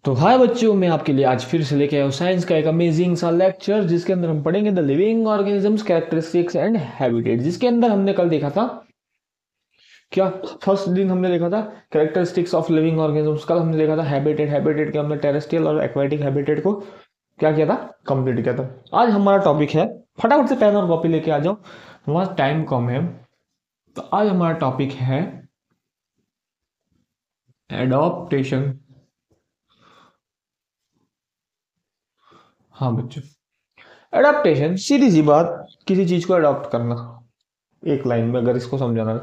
तो हाय बच्चों, मैं आपके लिए आज फिर से लेके आया हूँ साइंस का एक अमेजिंग सा लेक्चर जिसके अंदर हम पढ़ेंगे the living organisms characteristics and habitat. जिसके अंदर हमने कल देखा था क्या, फर्स्ट दिन हमने देखा था कैरेक्टरिस्टिक्स ऑफ लिविंग ऑर्गेनिजम्स। कल हमने देखा था हैबिटेट। हैबिटेट के हमने टेरेस्ट्रियल और एक्वाटिक हैबिटेट को क्या किया था, कंप्लीट किया था। आज हमारा टॉपिक है, फटाफट से पेन और कॉपी लेके आ जाओ, हमारा टाइम कम है। तो आज हमारा टॉपिक है एडॉप्टेशन। हाँ बच्चों, एडाप्टेशन सीधी सी बात, किसी चीज को अडॉप्ट करना। एक लाइन में अगर इसको समझाना,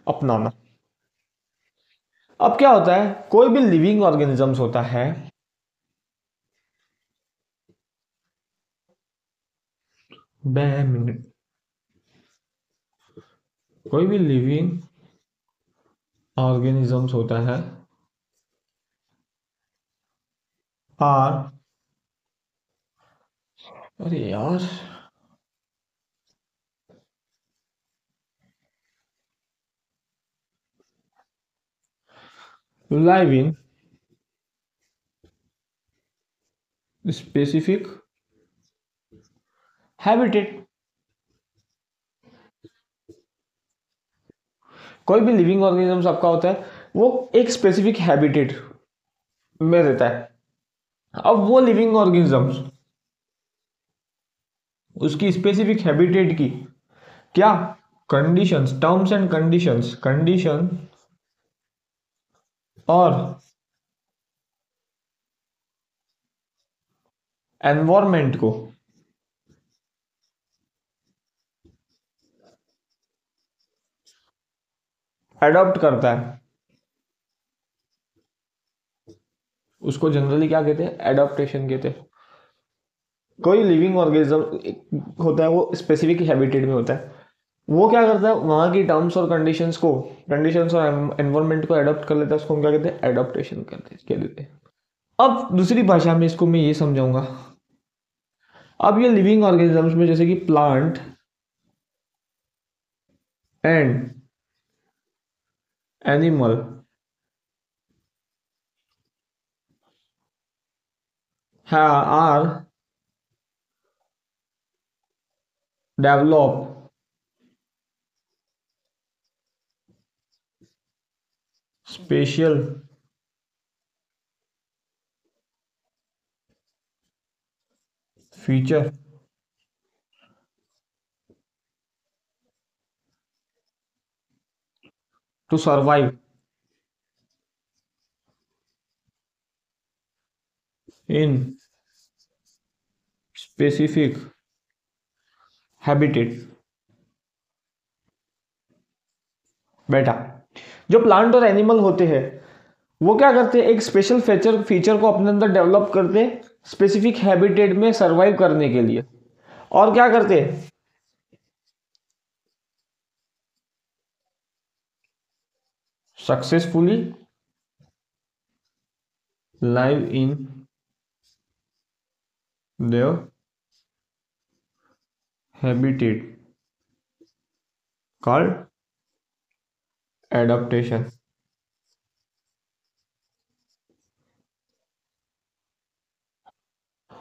अपनाना। अब क्या होता है, कोई भी लिविंग ऑर्गेनिजम्स होता है, मिनट, कोई भी लिविंग ऑर्गेनिजम्स होता है आर, अरे यार, लाइव इन स्पेसिफिक हैबिटेट। कोई भी लिविंग ऑर्गेनिजम्स आपका होता है, वो एक स्पेसिफिक हैबिटेट में रहता है। अब वो लिविंग ऑर्गेनिजम्स उसकी स्पेसिफिक हैबिटेट की क्या conditions, terms and conditions, condition और एनवायरमेंट को एडॉप्ट करता है, उसको जनरली क्या कहते हैं, एडॉप्टेशन कहते हैं। कोई लिविंग ऑर्गेनिज्म होता है, वो स्पेसिफिक हैबिटेट में होता है, वो क्या करता है, वहां की टर्म्स और कंडीशंस को, कंडीशंस और एनवायरमेंट को एडॉप्ट कर लेता है। उसको हम क्या कहते हैं, एडॉप्टेशन कह देते हैं। अब दूसरी भाषा में इसको मैं ये समझाऊंगा। अब ये लिविंग ऑर्गेनिजम्स में जैसे कि plant and animal are develop special feature to survive in specific habitat. बेटा, जो प्लांट और एनिमल होते हैं वो क्या करते हैं, एक स्पेशल फीचर को अपने अंदर डेवलप करते हैं स्पेसिफिक हैबिटेट में सरवाइव करने के लिए। और क्या करते हैं, successfully live in their habitat called adaptation.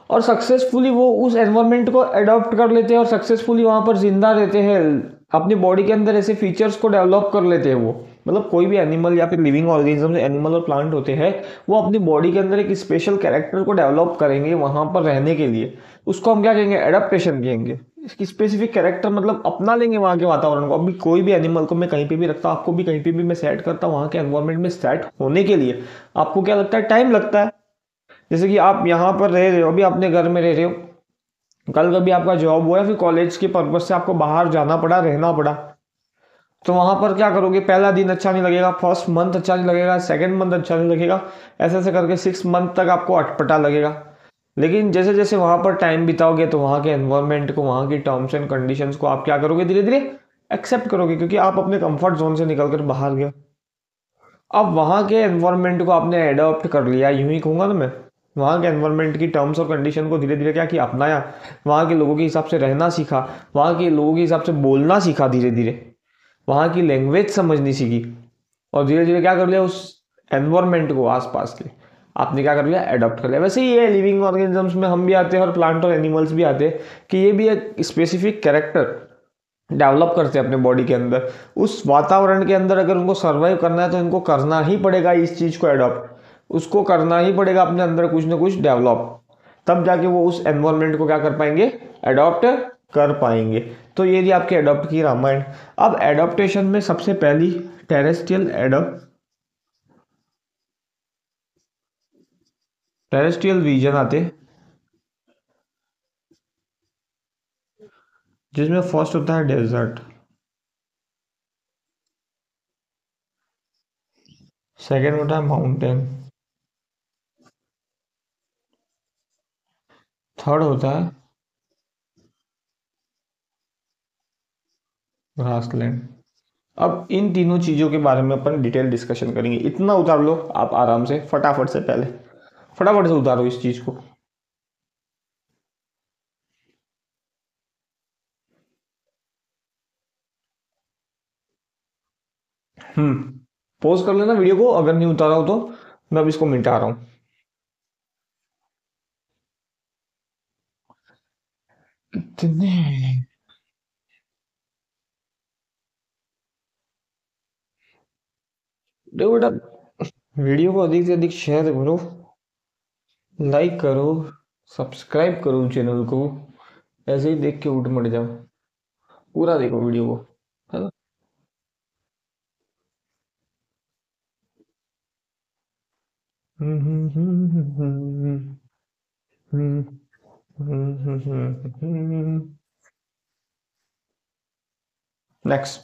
और सक्सेसफुली वो उस एनवायरनमेंट को अडॉप्ट कर लेते हैं और सक्सेसफुली वहां पर जिंदा रहते हैं, अपनी बॉडी के अंदर ऐसे फीचर्स को डेवलप कर लेते हैं। वो मतलब कोई भी एनिमल या फिर लिविंग ऑर्गेनिज्म, एनिमल और प्लांट होते हैं, वो अपनी बॉडी के अंदर एक स्पेशल कैरेक्टर को डेवलप करेंगे वहां पर रहने के लिए। उसको हम क्या कहेंगे, एडाप्टेशन कहेंगे। इसकी स्पेसिफिक कैरेक्टर मतलब अपना लेंगे वहां के वातावरण को। अभी कोई भी एनिमल को मैं कहीं पे भी रखता हूँ, आपको भी कहीं पे भी मैं सेट करता हूँ, वहां के एनवायरमेंट में सेट होने के लिए आपको क्या लगता है, टाइम लगता है। जैसे कि आप यहाँ पर रह रहे हो, अभी अपने घर में रह रहे हो, कल कभी आपका जॉब हुआ या फिर कॉलेज के पर्पज से आपको बाहर जाना पड़ा, रहना पड़ा, तो वहां पर क्या करोगे, पहला दिन अच्छा नहीं लगेगा, फर्स्ट मंथ अच्छा नहीं लगेगा, सेकंड मंथ अच्छा नहीं लगेगा, ऐसे ऐसे करके 6 मंथ तक आपको अटपटा लगेगा। लेकिन जैसे जैसे वहां पर टाइम बिताओगे तो वहां के एनवायरनमेंट को, वहां की टर्म्स एंड कंडीशंस को आप क्या करोगे, धीरे धीरे एक्सेप्ट करोगे, क्योंकि आप अपने कंफर्ट जोन से निकल कर बाहर गए। अब वहां के एनवायरनमेंट को आपने एडॉप्ट कर लिया, यूं ही कहूंगा ना मैं, वहाँ के एनवायरनमेंट की टर्म्स और कंडीशन को धीरे धीरे क्या किया, अपनाया, वहाँ के लोगों के हिसाब से रहना सीखा, वहाँ के लोगों के हिसाब से बोलना सीखा, धीरे धीरे वहाँ की लैंग्वेज समझनी सीखी, और धीरे धीरे क्या कर लिया, उस एनवायरनमेंट को, आसपास के आपने क्या कर लिया, एडॉप्ट कर लिया। वैसे ही ये लिविंग ऑर्गेनिजम्स में हम भी आते हैं और प्लांट और एनिमल्स भी आते हैं कि ये भी एक स्पेसिफिक कैरेक्टर डेवलप करते हैं अपने बॉडी के अंदर। उस वातावरण के अंदर अगर उनको सर्वाइव करना है तो इनको करना ही पड़ेगा इस चीज़ को एडॉप्ट, उसको करना ही पड़ेगा अपने अंदर कुछ ना कुछ डेवलप, तब जाके वो उस एनवायरनमेंट को क्या कर पाएंगे, एडॉप्ट कर पाएंगे। तो ये थी आपकी एडॉप्ट की रामायण। अब एडॉप्टेशन में सबसे पहली टेरेस्ट्रियल रीजन आते, जिसमें फर्स्ट होता है डेजर्ट, सेकेंड होता है माउंटेन, थर्ड होता है ग्रासलैंड। अब इन तीनों चीज़ों के बारे में अपन डिटेल डिस्कशन करेंगे। इतना उतार लो आप आराम से, फटाफट से, पहले फटाफट से उतारो इस चीज़ को। पोज कर लेना वीडियो को अगर नहीं उतारा हो तो, मैं अब इसको मिटा रहा हूँ। कितने, देखो बेटा, वीडियो को अधिक से अधिक शेयर करो, लाइक करो, सब्सक्राइब करो चैनल को, ऐसे ही देख के उठ मर जाओ, पूरा देखो वीडियो को, है ना। नेक्स्ट,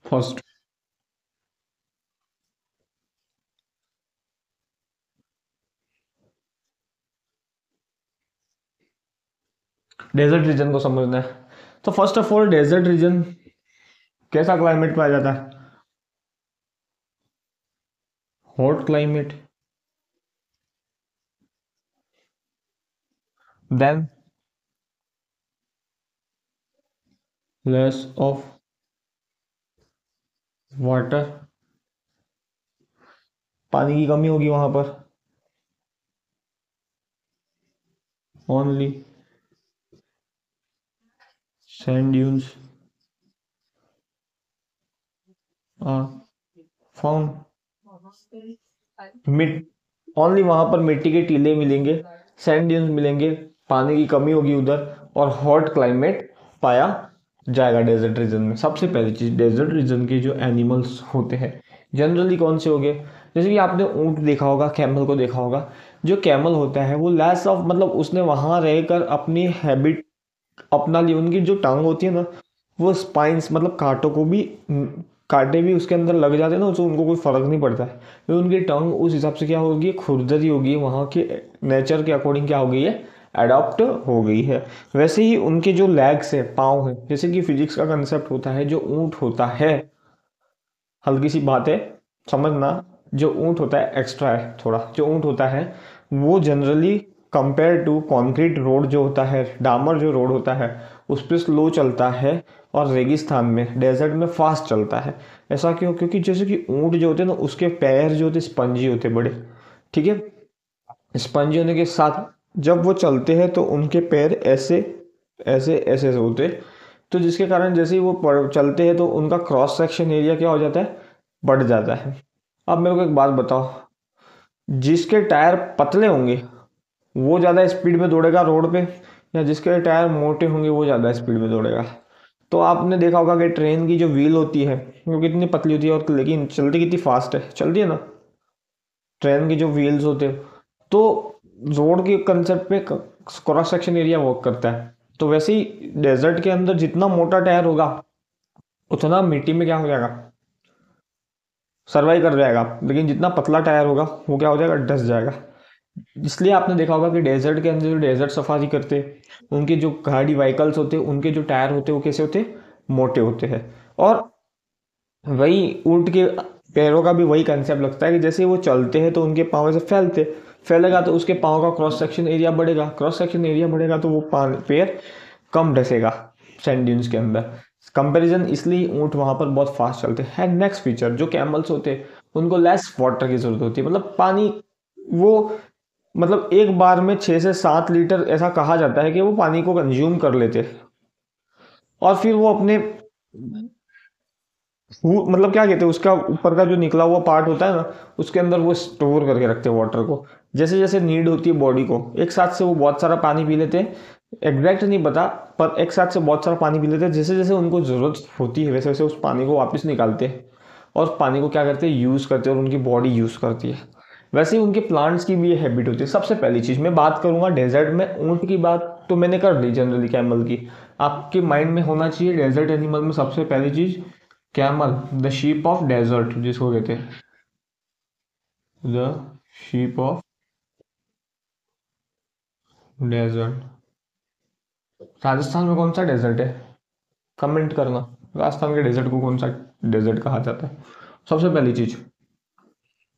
फर्स्ट डेजर्ट रीजन को समझना है। तो first of all desert region कैसा क्लाइमेट पाया जाता है, hot climate, then less of water, पानी की कमी होगी वहां पर, only sand dunes are found, मिट ओनली वहां पर मिट्टी के टीले मिलेंगे, सैंड ड्यून्स मिलेंगे, पानी की कमी होगी उधर, और हॉट क्लाइमेट पाया जाएगा डेजर्ट रीजन में। सबसे पहली चीज, डेजर्ट रीजन के जो एनिमल्स होते हैं जनरली कौन से हो गए, जैसे कि आपने ऊंट देखा होगा, कैमल को देखा होगा। जो कैमल होता है वो लेस ऑफ, मतलब उसने वहां रहकर अपनी हैबिट अपना ली, उनकी जो टांग होती है ना, वो स्पाइंस मतलब कांटों को भी, कांटे भी उसके अंदर लग जाते हैं ना, तो उनको कोई फर्क नहीं पड़ता है, तो उनकी टंग उस हिसाब से क्या होगी, खुरदरी होगी, वहाँ के नेचर के अकॉर्डिंग क्या हो गई है, अडॉप्ट हो गई है। वैसे ही उनके जो लेग्स है, पाँव है, जैसे कि फिजिक्स का कंसेप्ट होता है, जो ऊंट होता है, हल्की सी बात है समझना, जो ऊंट होता है एक्स्ट्रा है थोड़ा, जो ऊंट होता है वो generally compare to concrete road जो होता है, डामर जो रोड होता है, उस पर स्लो चलता है, और रेगिस्तान में, डेजर्ट में फास्ट चलता है। ऐसा क्यों, क्योंकि जैसे कि ऊंट जो होते हैं ना, उसके पैर जो होते स्पंजी होते बड़े, ठीक है, स्पंजी होने के साथ जब वो चलते हैं तो उनके पैर ऐसे ऐसे ऐसे से होते, तो जिसके कारण जैसे ही वो चलते हैं तो उनका क्रॉस सेक्शन एरिया क्या हो जाता है, बढ़ जाता है। अब मेरे को एक बात बताओ, जिसके टायर पतले होंगे वो ज़्यादा स्पीड में दौड़ेगा रोड पे, या जिसके टायर मोटे होंगे वो ज़्यादा स्पीड में दौड़ेगा। तो आपने देखा होगा कि ट्रेन की जो व्हील होती है वो कितनी पतली होती है, और लेकिन चलती कितनी फास्ट है, चलती है ना ट्रेन के जो व्हील्स होते हैं। तो रोड के कंसेप्ट पे क्रॉस सेक्शन एरिया वर्क करता है। तो वैसे ही डेजर्ट के अंदर जितना मोटा टायर होगा उतना मिट्टी में क्या हो जाएगा, सर्वाइव कर जाएगा, लेकिन जितना पतला टायर होगा वो क्या हो जाएगा, डस जाएगा। इसलिए आपने देखा होगा कि डेजर्ट के अंदर जो डेजर्ट सफारी करते हैं उनके जो गाड़ी व्हीकल्स होते हैं उनके जो टायर होते हैं वो कैसे होते हैं, मोटे होते हैं। और वही ऊंट के पैरों का भी वही कंसेप्ट लगता है कि जैसे वो चलते हैं तो उनके पाँव से फैलेगा तो उसके पाँव का क्रॉस सेक्शन एरिया बढ़ेगा, क्रॉस सेक्शन एरिया बढ़ेगा तो वो पैर कम डसेगा सैंड ड्यून्स के अंदर। कंपैरिजन इसलिए ऊंट वहां पर बहुत फास्ट चलते हैं। नेक्स्ट फीचर, जो कैमल्स होते हैं उनको लेस वाटर की ज़रूरत होती है। मतलब पानी वो मतलब एक बार में 6 से 7 लीटर ऐसा कहा जाता है कि वो पानी को कंज्यूम कर लेते हैं। और फिर वो अपने वो मतलब क्या कहते हैं, उसका ऊपर का जो निकला हुआ पार्ट होता है ना, उसके अंदर वो स्टोर करके रखते हैं वाटर को। जैसे जैसे नीड होती है बॉडी को, एक साथ से वो बहुत सारा पानी पी लेते हैं। एग्जैक्ट नहीं पता, पर एक साथ से बहुत सारा पानी पी लेते हैं। जैसे जैसे उनको ज़रूरत होती है वैसे वैसे उस पानी को वापस निकालते हैं और उस पानी को क्या करते हैं, यूज़ करते हैं और उनकी बॉडी यूज़ करती है। वैसे ही उनके प्लांट्स की भी ये हैबिट होती है। सबसे पहली चीज़ मैं बात करूंगा डेजर्ट में ऊँट की बात तो मैंने कर ली, जनरली कैमल की। आपके माइंड में होना चाहिए डेजर्ट एनिमल में सबसे पहली चीज़ camel, the sheep of desert जिसको कहते हैं, the sheep of desert. Rajasthan में कौन सा डेजर्ट है, कमेंट करना। राजस्थान के डेजर्ट को कौन सा डेजर्ट कहा जाता है। सबसे पहली चीज,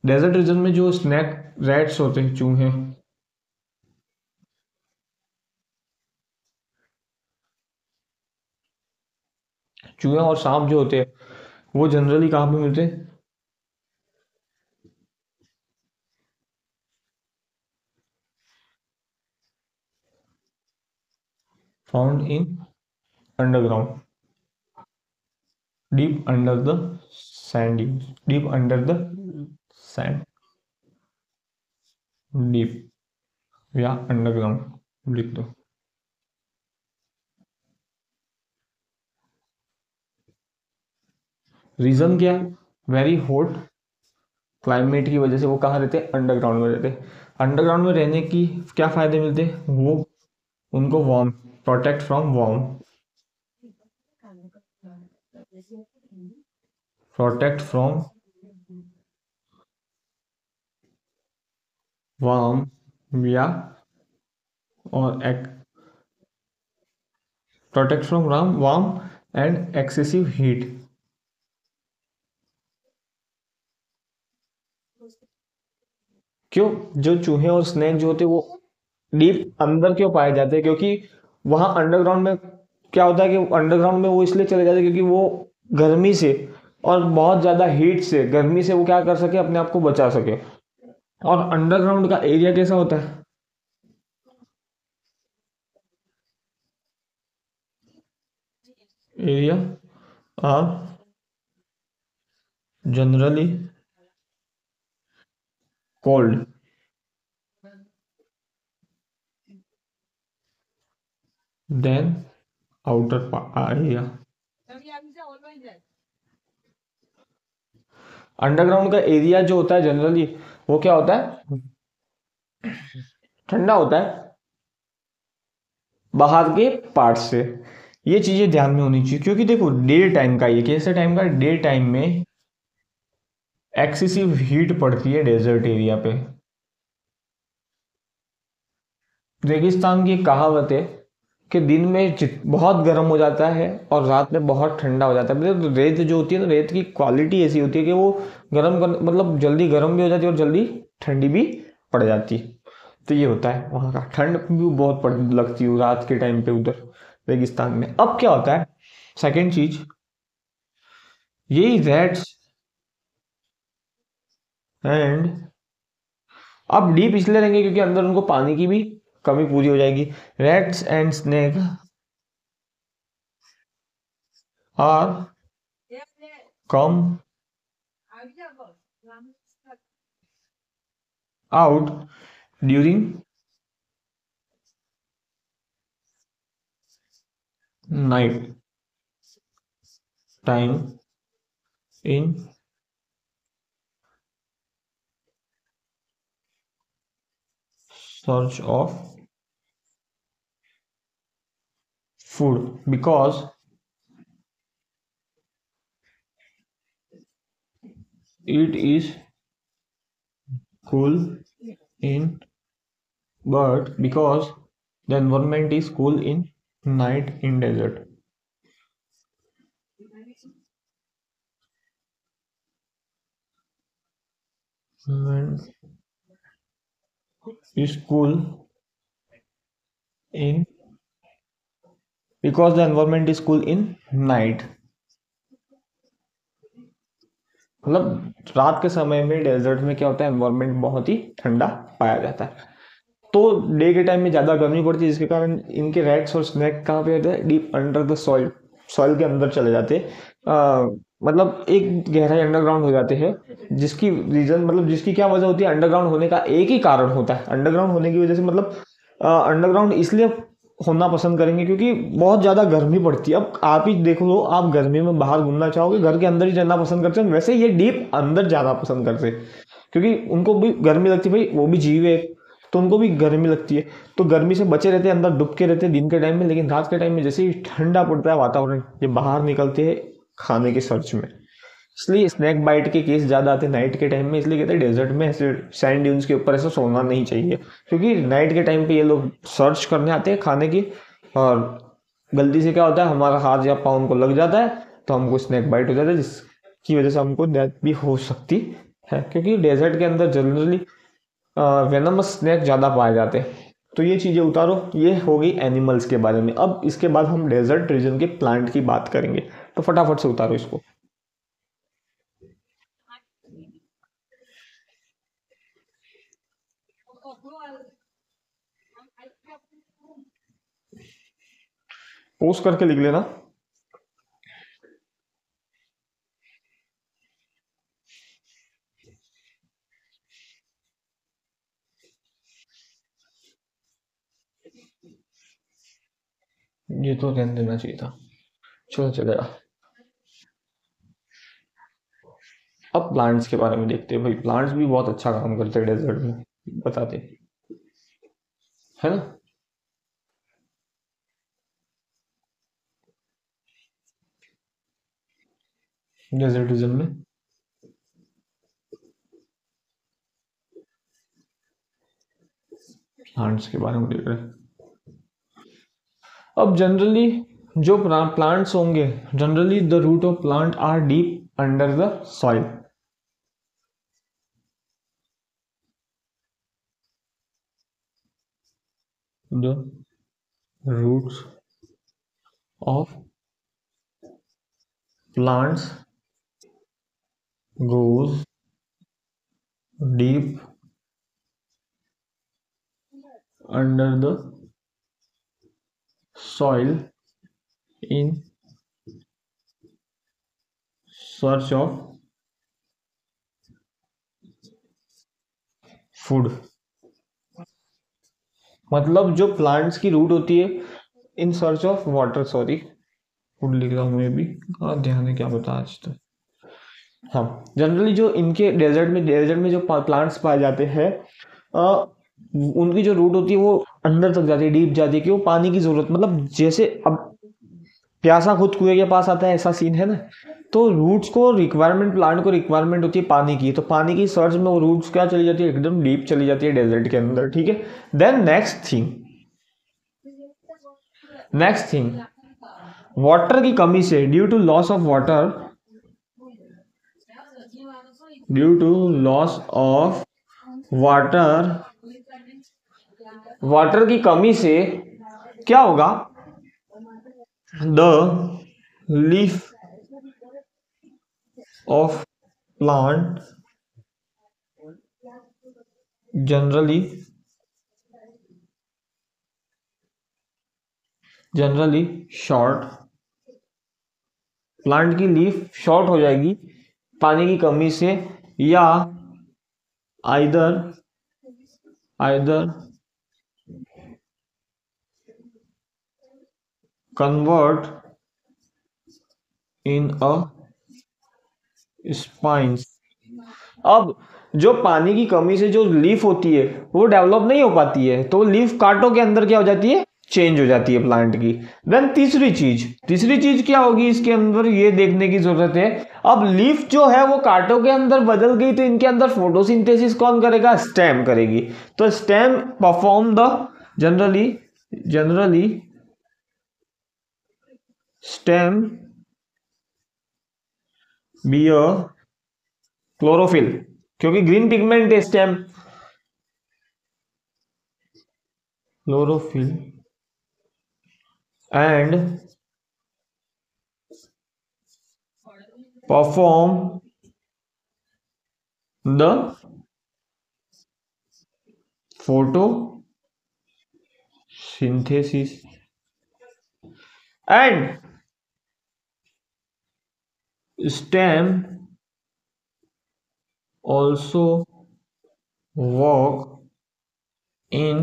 डेजर्ट रीजन में जो स्नैक रैट्स होते हैं, चूहे, चूहे और सांप जो होते हैं वो जनरली कहाँ पे मिलते हैं, found in underground, deep under the sand, deep under the sand, deep या अंडरग्राउंड लिख दो। रीजन क्या है, वेरी हॉट क्लाइमेट की वजह से वो कहाँ रहते हैं, अंडरग्राउंड में रहते हैं। अंडरग्राउंड में रहने की क्या फायदे मिलते हैं, वो उनको warm, protect from warm, protect from warm या और protect from warm warm and excessive heat. क्यों, जो चूहे और स्नेक जो होते हैं वो डीप अंदर क्यों पाए जाते हैं, क्योंकि वहां अंडरग्राउंड में क्या होता है कि अंडरग्राउंड में वो इसलिए चले जाते हैं क्योंकि वो गर्मी से और बहुत ज़्यादा हीट से, गर्मी से वो क्या कर सके, अपने आप को बचा सके। और अंडरग्राउंड का एरिया कैसा होता है, area are generally cold than outer area. Underground का एरिया जो होता है जनरली वो क्या होता है, ठंडा होता है बाहर के पार्ट से। ये चीजें ध्यान में होनी चाहिए, क्योंकि देखो डे टाइम का, ये कैसे टाइम का, डे टाइम में एक्सेसिव हीट पड़ती है डेजर्ट एरिया पे। रेगिस्तान की एक कहावत है कि दिन में बहुत गर्म हो जाता है और रात में बहुत ठंडा हो जाता है। मतलब रेत जो होती है ना, रेत की क्वालिटी ऐसी होती है कि वो मतलब जल्दी गर्म भी हो जाती है और जल्दी ठंडी भी पड़ जाती है। तो ये होता है वहाँ का, ठंड भी बहुत पड़ लगती है रात के टाइम पे उधर रेगिस्तान में। अब क्या होता है, सेकेंड चीज, यही रैट्स एंड, अब डीप इसलिए रहेंगे क्योंकि अंदर उनको पानी की भी कमी पूरी हो जाएगी। Rats and snake are come out during night time in search of food because it is cool in, but because the environment is cool in night in desert, and is cool in, because the environment is cool in night। मतलब रात के समय में desert में क्या होता है, environment बहुत ही ठंडा पाया जाता है। तो डे के टाइम में ज़्यादा गर्मी पड़ती है, जिसके कारण इनके रैट्स और स्नैक कहाँ पे होते हैं, deep under the soil, soil के अंदर चले जाते हैं। मतलब एक गहराई अंडरग्राउंड हो जाते हैं, जिसकी रीजन मतलब जिसकी क्या वजह होती है, अंडरग्राउंड होने का एक ही कारण होता है। अंडरग्राउंड होने की वजह से मतलब अंडरग्राउंड इसलिए होना पसंद करेंगे क्योंकि बहुत ज़्यादा गर्मी पड़ती है। अब आप ही देख लो, आप गर्मी में बाहर घूमना चाहोगे, घर के अंदर ही रहना पसंद करते हैं, वैसे ये डीप अंदर ज़्यादा पसंद करते हैं क्योंकि उनको भी गर्मी लगती है, भाई वो भी जीव है, तो उनको भी गर्मी लगती है। तो गर्मी से बचे रहते हैं, अंदर डुब के रहते हैं दिन के टाइम में, लेकिन रात के टाइम में जैसे ही ठंडा पड़ता है वातावरण, ये बाहर निकलते हैं खाने के सर्च में। इसलिए स्नैक बाइट के केस ज़्यादा आते हैं नाइट के टाइम में। इसलिए कहते हैं डेजर्ट में ऐसे सैंड ड्यून्स के ऊपर ऐसा सोना नहीं चाहिए, क्योंकि नाइट के टाइम पे ये लोग सर्च करने आते हैं खाने की, और गलती से क्या होता है, हमारा हाथ या पाँव उनको लग जाता है, तो हमको स्नैक बाइट हो जाता है, जिसकी वजह से हमको डेथ भी हो सकती है, क्योंकि डेजर्ट के अंदर जनरली वेनमस स्नैक ज़्यादा पाए जाते हैं। तो ये चीज़ें उतारो, ये हो गई एनिमल्स के बारे में। अब इसके बाद हम डेजर्ट रीजन के प्लांट की बात करेंगे, तो फटाफट से उतारो इसको। पोस्ट करके लिख लेना। ये तो रहने देना चाहिए था, चलो चलेगा। अब प्लांट्स के बारे में देखते हैं। भाई प्लांट्स भी बहुत अच्छा काम करते हैं डेजर्ट में, बताते हैं, है ना। डेजर्टिज्म में प्लांट्स के बारे में देख रहे हैं। अब जनरली जो प्लांट्स होंगे, generally the root of plant are deep under the soil. The roots of plants goes deep under the soil in search of food। मतलब जो प्लांट्स की रूट होती है in search of water, sorry food लिख रहा हूँ मैं भी, ध्यान है क्या बता आज तो। हाँ, जनरली जो इनके डेजर्ट में जो प्लांट्स पाए जाते हैं, उनकी जो रूट होती है वो अंदर तक जाती है, डीप जाती है, कि वो पानी की जरूरत, मतलब जैसे अब प्यासा खुद कुएं के पास आता है, ऐसा सीन है ना। तो रूट्स को रिक्वायरमेंट, प्लांट को रिक्वायरमेंट होती है पानी की, तो पानी की सर्च में वो रूट्स क्या चली जाती है, एकदम डीप चली जाती है डेजर्ट के अंदर, ठीक है। देन नेक्स्ट थिंग वाटर की कमी से, due to loss of water, due to loss of water, water की कमी से क्या होगा, the leaf of plant generally generally short, plant की लीफ शॉर्ट हो जाएगी पानी की कमी से, या either either convert in a spines. अब जो पानी की कमी से जो लीफ होती है वो डेवलप नहीं हो पाती है, तो लीफ कांटों के अंदर क्या हो जाती है, चेंज हो जाती है प्लांट की। देन तीसरी चीज क्या होगी इसके अंदर, ये देखने की जरूरत है। अब लीफ जो है वो कांटों के अंदर बदल गई, तो इनके अंदर फोटोसिंथेसिस कौन करेगा, स्टेम करेगी। तो stem perform the generally stem bear chlorophyll, क्योंकि ग्रीन पिगमेंट है stem, chlorophyll and perform the photo synthesis and stem also work in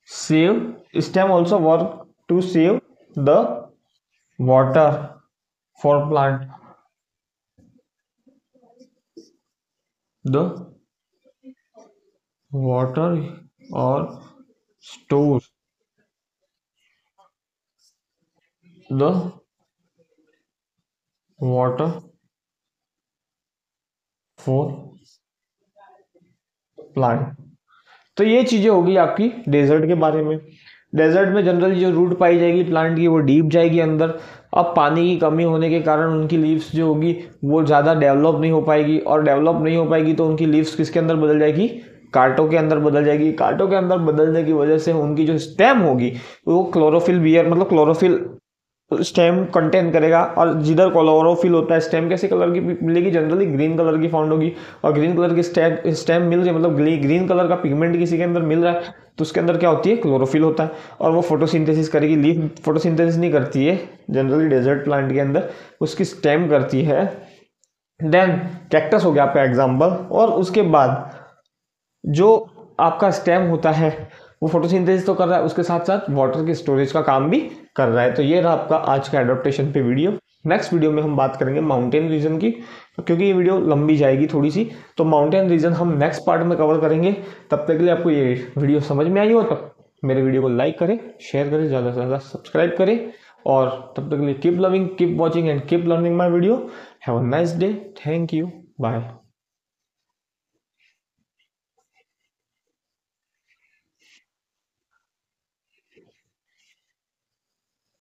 save stem also work to save the water for plant. The water or stores the water for plant. तो ये चीजें होगी आपकी desert के बारे में। Desert में generally जो रूट पाई जाएगी प्लांट की वो डीप जाएगी अंदर। अब पानी की कमी होने के कारण उनकी लीव्स जो होगी वो ज़्यादा डेवलप नहीं हो पाएगी, और डेवलप नहीं हो पाएगी तो उनकी लीव्स किसके अंदर बदल जाएगी, कांटों के अंदर बदल जाएगी। कांटों के अंदर बदलने की वजह से उनकी जो स्टेम होगी वो क्लोरोफिल बियर मतलब क्लोरोफिल स्टेम कंटेन करेगा। और जिधर क्लोरोफिल होता है स्टेम कैसे कलर की मिलेगी, जनरली ग्रीन कलर की फाउंड होगी। और ग्रीन कलर की स्टेम मिल रही है मतलब ग्रीन कलर का पिगमेंट किसी के अंदर मिल रहा है तो उसके अंदर क्या होती है, क्लोरोफिल होता है, और वो फोटोसिंथेसिस करेगी। लीफ फोटोसिंथेसिस नहीं करती है जनरली डेजर्ट प्लांट के अंदर, उसकी स्टेम करती है। देन कैक्टस हो गया आपका एग्जाम्पल। और उसके बाद जो आपका स्टेम होता है वो फोटोसिंथेसिस तो कर रहा है, उसके साथ साथ वाटर की स्टोरेज का काम भी कर रहा है। तो ये रहा आपका आज का एडप्टेशन पे वीडियो। नेक्स्ट वीडियो में हम बात करेंगे माउंटेन रीजन की, क्योंकि ये वीडियो लंबी जाएगी थोड़ी सी, तो माउंटेन रीजन हम नेक्स्ट पार्ट में कवर करेंगे। तब तक के लिए आपको ये वीडियो समझ में आई हो तब मेरे वीडियो को लाइक करें, शेयर करें, ज़्यादा से ज़्यादा सब्सक्राइब करें, और तब तक के लिए keep loving, keep watching and keep learning my video. Have a nice day, thank you, bye.